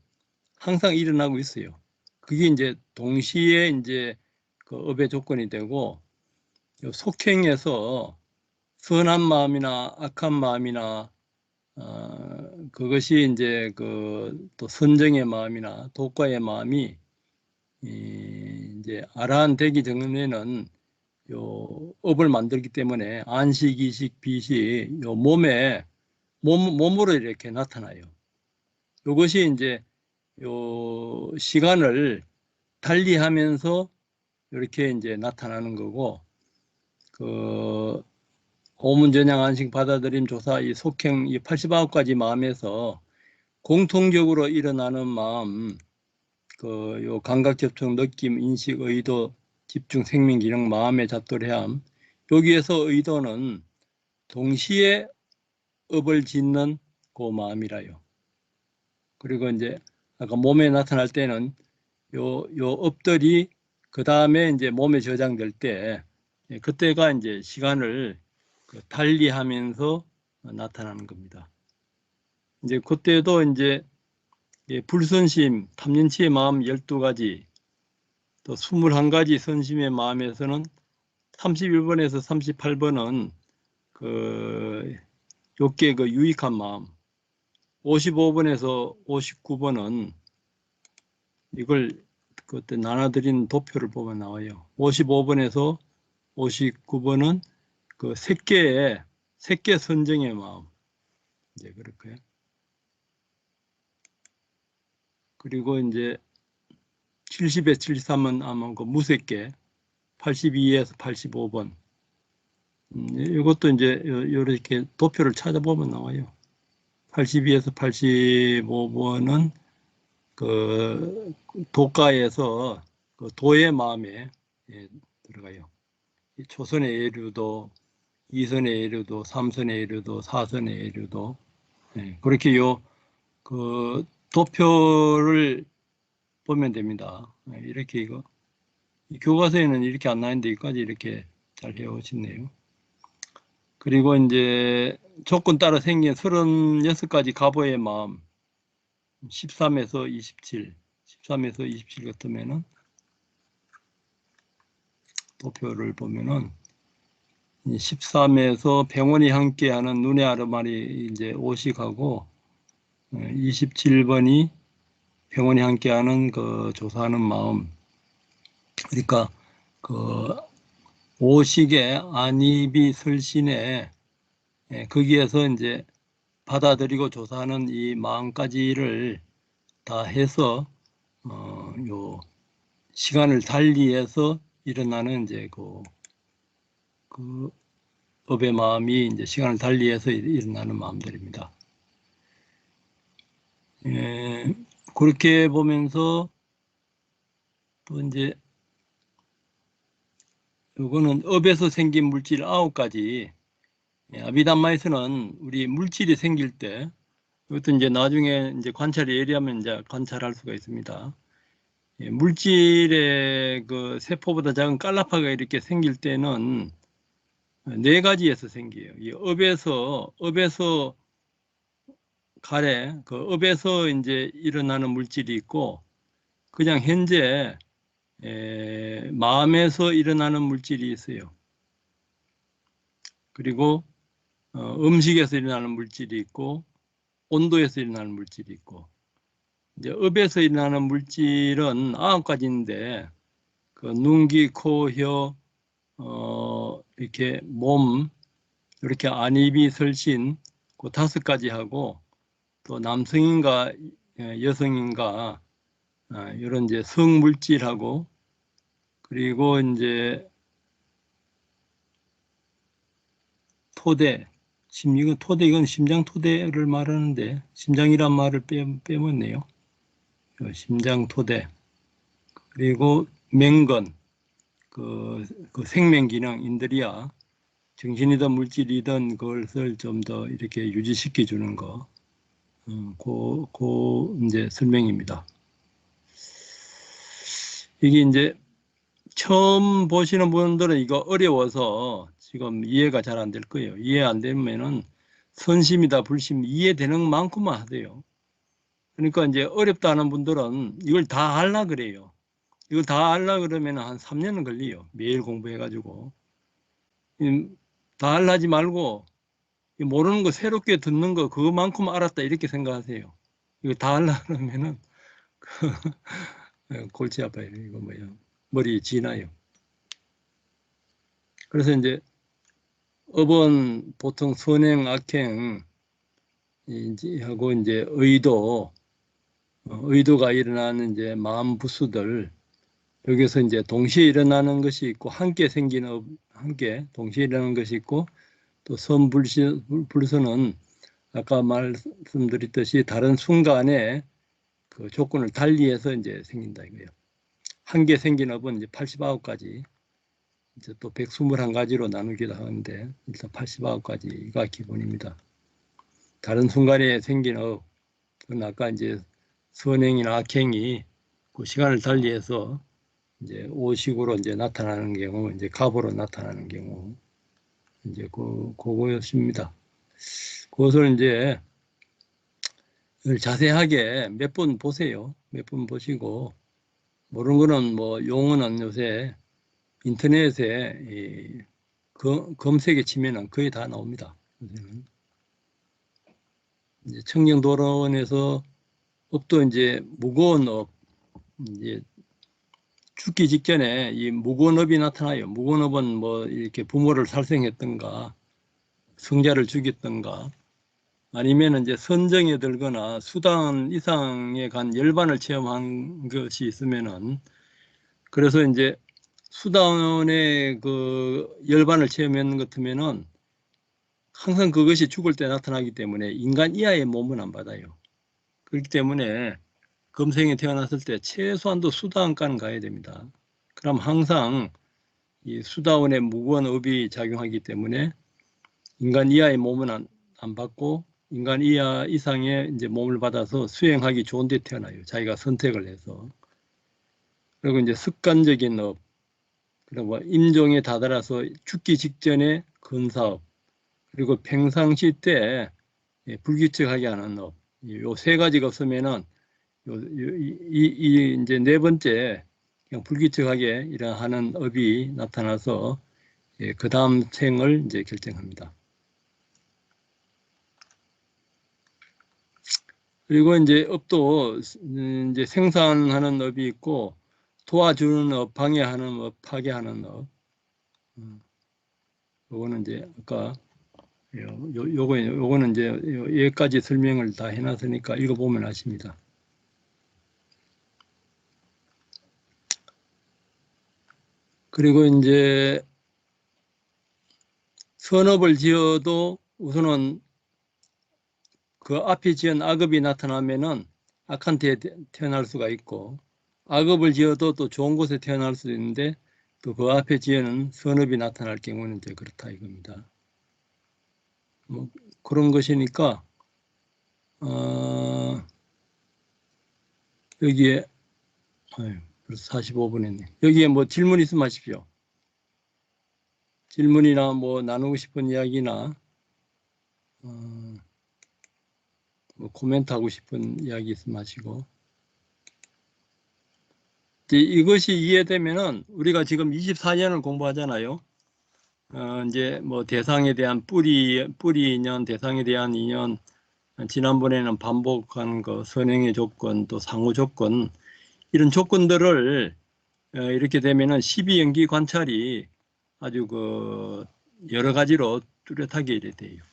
항상 일어나고 있어요. 그게 이제 동시에 이제 그 업의 조건이 되고 요 속행에서 선한 마음이나 악한 마음이나 그것이 이제 그 또 선정의 마음이나 도과의 마음이 이제 아라한 되기 전에는 요 업을 만들기 때문에 안식, 이식, 비식 요 몸으로 이렇게 나타나요. 이것이 이제 요 시간을 달리하면서 이렇게 이제 나타나는 거고 그 오문전향 안식 받아들임 조사 이 속행 이 89가지 마음에서 공통적으로 일어나는 마음 그 요 감각 접촉 느낌 인식 의도 집중 생명 기능 마음의 잡돌해함 여기에서 의도는 동시에 업을 짓는 그 마음이라요. 그리고 이제 아까 몸에 나타날 때는 요 업들이 그 다음에 이제 몸에 저장될 때 그때가 이제 시간을 달리하면서 나타나는 겁니다. 이제 그때도 이제 불선심, 탐진치의 마음 12가지, 또 21가지 선심의 마음에서는 31번에서 38번은 그 욕계 그 유익한 마음, 55번에서 59번은 이걸 그때 나눠드린 도표를 보면 나와요. 55번에서 59번은 그 색계 선정의 마음. 이제 그렇고요. 그리고 이제 70에서 73은 아마 그 무색계, 82에서 85번. 이것도 이제 이렇게 도표를 찾아보면 나와요. 82에서 85번은 그 도가에서 그 도의 마음에 들어가요. 초선의 예류도, 이선의 예류도, 삼선의 예류도, 사선의 예류도 그렇게 그 도표를 보면 됩니다. 이렇게 이거 교과서에는 이렇게 안 나왔는데 여기까지 이렇게 잘 해오시네요. 그리고 이제 조건 따라 생긴 36가지 가보의 마음 13에서 27, 13에서 27 같으면은 도표를 보면은 13에서 병원이 함께하는 눈의 아르마리 이제 오식하고 27번이 병원이 함께하는 그 조사하는 마음. 그러니까 그 오식의 안입이 설신에 거기에서 이제 받아들이고 조사하는 이 마음까지를 다 해서 요 시간을 달리해서 일어나는 이제 그 업의 마음이 이제 시간을 달리해서 일어나는 마음들입니다. 그렇게 보면서 또 이제 이거는 업에서 생긴 물질 9가지. 아비담마에서는 우리 물질이 생길 때 이것도 이제 나중에 이제 관찰이 예리하면 이제 관찰할 수가 있습니다. 물질의 그 세포보다 작은 깔라파가 이렇게 생길 때는 4가지에서 생겨요. 이 업에서 가래 그 업에서 이제 일어나는 물질이 있고 그냥 현재 마음에서 일어나는 물질이 있어요. 그리고 음식에서 일어나는 물질이 있고 온도에서 일어나는 물질이 있고 이제 업에서 일어나는 물질은 9가지인데 그 눈, 귀, 코, 혀, 이렇게 몸, 이렇게 안입이 설신 그 5가지 하고 또 남성인가 여성인가 이런 이제 성물질하고 그리고 이제 토대, 이건 심장 토대를 말하는데 심장이란 말을 빼먹네요. 심장 토대 그리고 맹건 그 생명 기능 인드리아 정신이든 물질이든 그것을 좀 더 이렇게 유지시켜 주는 거 그 이제 설명입니다. 이게 이제 처음 보시는 분들은 이거 어려워서 지금 이해가 잘 안 될 거예요. 이해 안 되면은 선심이다 불심 이해되는 만큼만 하세요. 그러니까 이제 어렵다 하는 분들은 이걸 다 하려 그래요. 이걸 다 하려 그러면 한 3년은 걸려요. 매일 공부해가지고. 다 하려 하지 말고 모르는 거 새롭게 듣는 거 그거만큼 알았다 이렇게 생각하세요. 이거 다 하려 그러면은 골치 아파요. 이거 뭐야. 머리 지나요. 그래서 이제 업은 보통 선행, 악행 하고 이제 의도가 일어나는 이제 마음 부수들 여기서 이제 동시에 일어나는 것이 있고 함께 생긴 업, 함께 동시에 일어나는 것이 있고 또 선불선은 아까 말씀드렸듯이 다른 순간에 그 조건을 달리해서 이제 생긴다 이거예요. 함께 생긴 업은 이제 89가지 이제 또 121가지로 나누기도 하는데 일단 89가지가 기본입니다. 다른 순간에 생긴 업, 그건 아까 이제 선행이나 악행이 그 시간을 달리해서 이제 오식으로 이제 나타나는 경우, 이제 갑으로 나타나는 경우, 이제 그거였습니다. 그것을 이제 자세하게 몇 번 보세요. 몇 번 보시고 모르는 거는 뭐 용어는 요새 인터넷에 검색에 치면은 거의 다 나옵니다. 이제 청정도론에서 업도 이제 무거운 업, 이제 죽기 직전에 이 무거운 업이 나타나요. 무거운 업은 뭐 이렇게 부모를 살생했던가, 성자를 죽였던가, 아니면 이제 선정에 들거나 수단 이상에 간 열반을 체험한 것이 있으면은, 그래서 이제 수단의 그 열반을 체험했는 것 같으면은 항상 그것이 죽을 때 나타나기 때문에 인간 이하의 몸은 안 받아요. 그렇기 때문에 금생에 태어났을 때 최소한도 수다원가는 가야 됩니다. 그럼 항상 이 수다원의 무거운 업이 작용하기 때문에 인간 이하의 몸은 안 받고 인간 이하 이상의 이제 몸을 받아서 수행하기 좋은 데 태어나요. 자기가 선택을 해서. 그리고 이제 습관적인 업, 그리고 임종에 다다라서 죽기 직전에 근사업, 그리고 평상시 때 불규칙하게 하는 업. 요 3가지가 없으면은 이제 4번째 그냥 불규칙하게 일어나는 업이 나타나서 그 다음 생을 이제 결정합니다. 그리고 이제 업도 이제 생산하는 업이 있고 도와주는 업, 방해하는 업, 파괴하는 업. 요거는 이제 아까 요거는 이제 여기까지 설명을 다 해놨으니까 읽어보면 아십니다. 그리고 이제 선업을 지어도 우선은 그 앞에 지은 악업이 나타나면은 악한 데에 태어날 수가 있고 악업을 지어도 또 좋은 곳에 태어날 수도 있는데 또 그 앞에 지은 선업이 나타날 경우는 이제 그렇다 이겁니다. 뭐 그런 것이니까 여기에 벌써 45분 했네. 여기에 뭐 질문 있으면 하십시오. 질문이나 뭐 나누고 싶은 이야기나 뭐 코멘트 하고 싶은 이야기 있으면 하시고. 이것이 이해되면은 우리가 지금 24년을 공부하잖아요. 이제 뭐 대상에 대한 뿌리 인연, 대상에 대한 인연, 지난번에는 반복한 거, 선행의 조건, 또 상호 조건, 이런 조건들을 이렇게 되면은 12연기 관찰이 아주 그 여러 가지로 뚜렷하게 이래 돼요.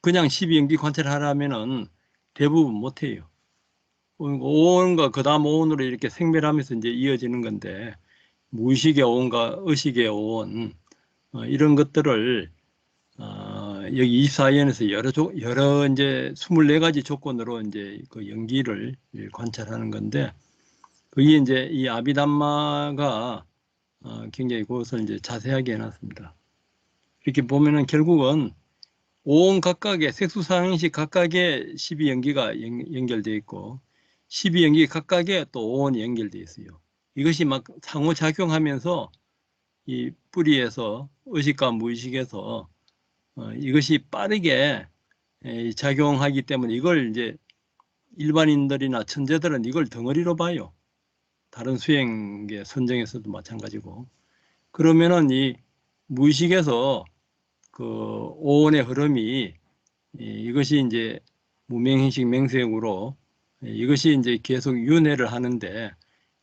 그냥 12연기 관찰하라면은 대부분 못해요. 오온과 그 다음 오온으로 이렇게 생멸하면서 이제 이어지는 건데, 무의식의 오온과 의식의 오온, 이런 것들을 여기 24연에서 여러 이제 24가지 조건으로 이제 그 연기를 관찰하는 건데, 그게 이제 이 아비담마가 굉장히 그것을 이제 자세하게 해놨습니다. 이렇게 보면은 결국은 오온 각각의 색수상행식 각각의 12연기가 연결되어 있고 12연기 각각의 또 오온이 연결되어 있어요. 이것이 막 상호작용하면서 이 뿌리에서 의식과 무의식에서 이것이 빠르게 작용하기 때문에 이걸 이제 일반인들이나 천재들은 이걸 덩어리로 봐요. 다른 수행계 선정에서도 마찬가지고. 그러면은 이 무의식에서 그 오온의 흐름이 이것이 이제 무명행식 맹세으로 이것이 이제 계속 윤회를 하는데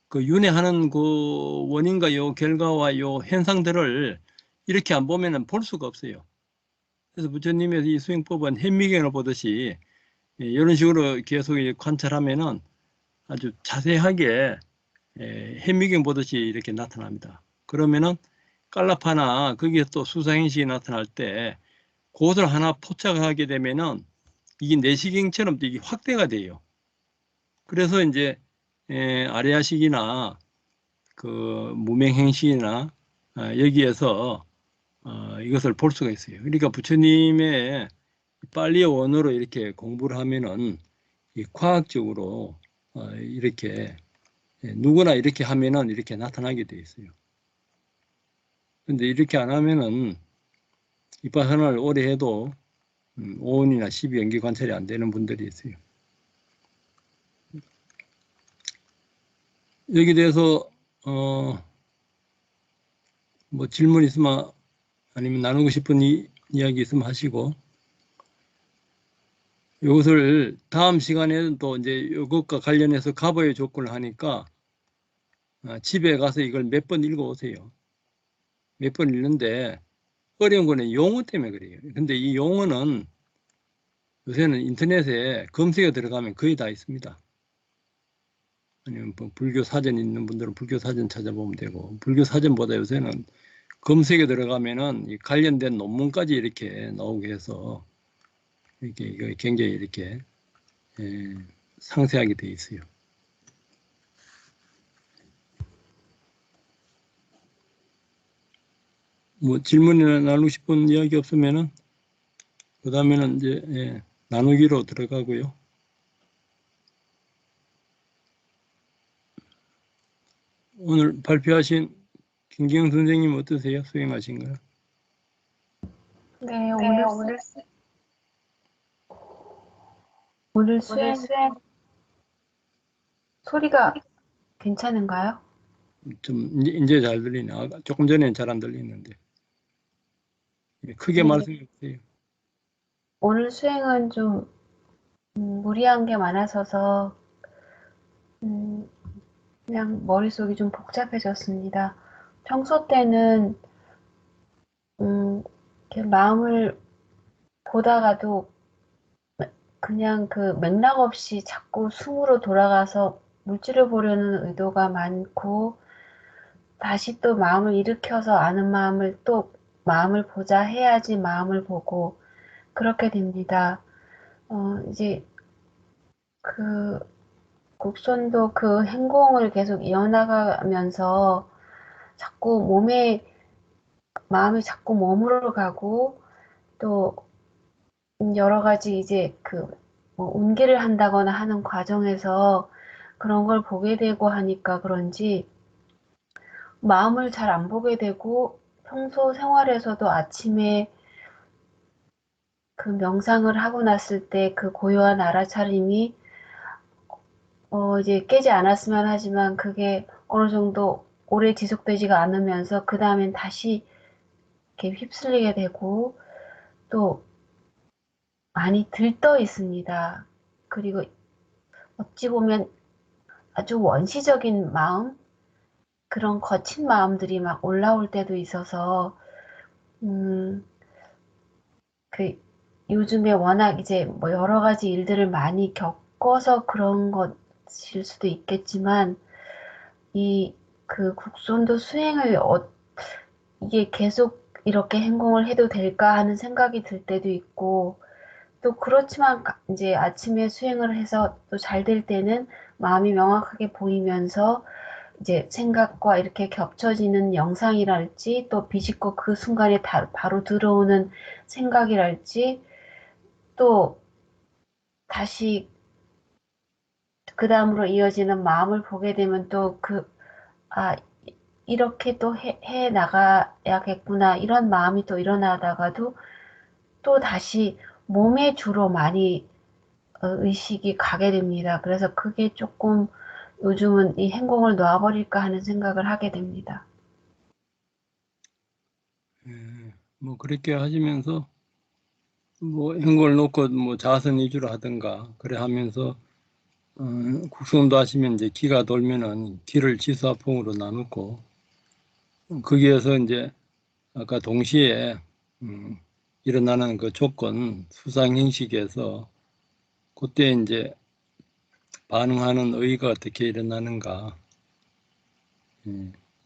그 윤회하는 그 원인과 요 결과와 요 현상들을 이렇게 안 보면은 볼 수가 없어요. 그래서 부처님의 이 수행법은 현미경을 보듯이 이런 식으로 계속 관찰하면은 아주 자세하게 현미경 보듯이 이렇게 나타납니다. 그러면은 깔라파나 거기에 또 수상행식이 나타날 때 그것을 하나 포착하게 되면은 이게 내시경처럼 이게 확대가 돼요. 그래서 이제 아레아식이나 그 무명행식이나 여기에서 이것을 볼 수가 있어요. 그러니까 부처님의 빨리 원어로 이렇게 공부를 하면은 과학적으로 이렇게 누구나 이렇게 하면은 이렇게 나타나게 돼 있어요. 근데 이렇게 안 하면은 이파사나를 오래 해도 5원이나 12연기 관찰이 안 되는 분들이 있어요. 여기 대해서 뭐 질문 있으면 아니면 나누고 싶은 이야기 있으면 하시고, 이것을 다음 시간에는 또 이제 이것과 관련해서 값의 조건을 하니까 집에 가서 이걸 몇 번 읽어오세요. 몇 번 읽는데 어려운 거는 용어 때문에 그래요. 근데 이 용어는 요새는 인터넷에 검색에 들어가면 거의 다 있습니다. 아니면 뭐 불교 사전 있는 분들은 불교 사전 찾아보면 되고, 불교 사전보다 요새는 검색에 들어가면은 이 관련된 논문까지 이렇게 나오게 해서 이게 굉장히 이렇게 상세하게 되어 있어요. 뭐 질문이나 나누고 싶은 이야기 없으면은 그 다음에는 이제 나누기로 들어가고요. 오늘 발표하신 김기영 선생님 어떠세요? 수행하신 거요? 네, 오늘 수행 소리가 괜찮은가요? 좀 이제 잘 들리네. 조금 전에는 잘 안 들리는데 크게 네, 말씀해 주세요. 오늘 수행은 좀 무리한 게 많아서서 음, 그냥 머릿속이 좀 복잡해졌습니다. 평소 때는 이렇게 마음을 보다가도 그냥 그 맥락 없이 자꾸 숨으로 돌아가서 물질을 보려는 의도가 많고 다시 또 마음을 일으켜서 아는 마음을 또 마음을 보자 해야지 마음을 보고 그렇게 됩니다. 이제 그 곡선도 그 행공을 계속 이어나가면서 자꾸 마음이 자꾸 머무러 가고 또 여러 가지 이제 뭐 운기를 한다거나 하는 과정에서 그런 걸 보게 되고 하니까 그런지 마음을 잘 안 보게 되고 평소 생활에서도 아침에 그 명상을 하고 났을 때 그 고요한 알아차림이 이제 깨지 않았으면 하지만 그게 어느 정도 오래 지속되지가 않으면서 그 다음엔 다시 이렇게 휩쓸리게 되고 또 많이 들떠 있습니다. 그리고 어찌 보면 아주 원시적인 마음, 그런 거친 마음들이 막 올라올 때도 있어서, 음, 그, 요즘에 워낙 이제 뭐 여러 가지 일들을 많이 겪어서 그런 것일 수도 있겠지만, 그 국선도 수행을 이게 계속 이렇게 행공을 해도 될까 하는 생각이 들 때도 있고, 또 그렇지만 이제 아침에 수행을 해서 또 잘 될 때는 마음이 명확하게 보이면서 이제 생각과 이렇게 겹쳐지는 영상이랄지 또 비집고 그 순간에 바로 들어오는 생각이랄지 또 다시 그 다음으로 이어지는 마음을 보게 되면 또 아, 이렇게 또 해 나가야겠구나 이런 마음이 또 일어나다가도 또 다시 몸에 주로 많이 의식이 가게 됩니다. 그래서 그게 조금 요즘은 이 행공을 놔버릴까 하는 생각을 하게 됩니다. 예, 뭐 그렇게 하시면서 뭐 행골 놓고 뭐 자선 위주로 하든가 그래 하면서 국성도 하시면 이제 기가 돌면은 기를 지수화풍으로 나누고 거기에서 이제 아까 동시에 음, 일어나는 그 조건 수상 형식에서 그때 이제 반응하는 의가 어떻게 일어나는가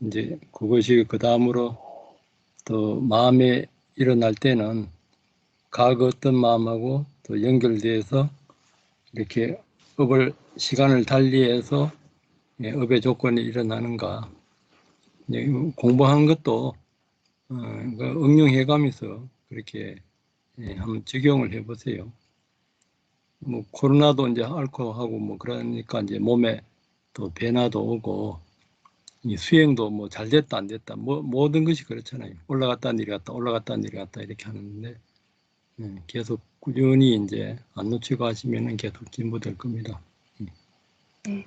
이제 그것이 그 다음으로 또 마음에 일어날 때는 과거 어떤 마음하고 또 연결돼서 이렇게 업을 시간을 달리해서 업의 조건이 일어나는가 공부한 것도 그 응용해가면서 그렇게 한번 적용을 해보세요. 뭐 코로나도 이제 앓고 하고 뭐 그러니까 이제 몸에 또 변화도 오고 이 수행도 뭐 잘 됐다 안 됐다 뭐 모든 것이 그렇잖아요. 올라갔다 내려갔다 올라갔다 내려갔다 이렇게 하는데 계속 꾸준히 이제 안 놓치고 하시면은 계속 진보될 겁니다.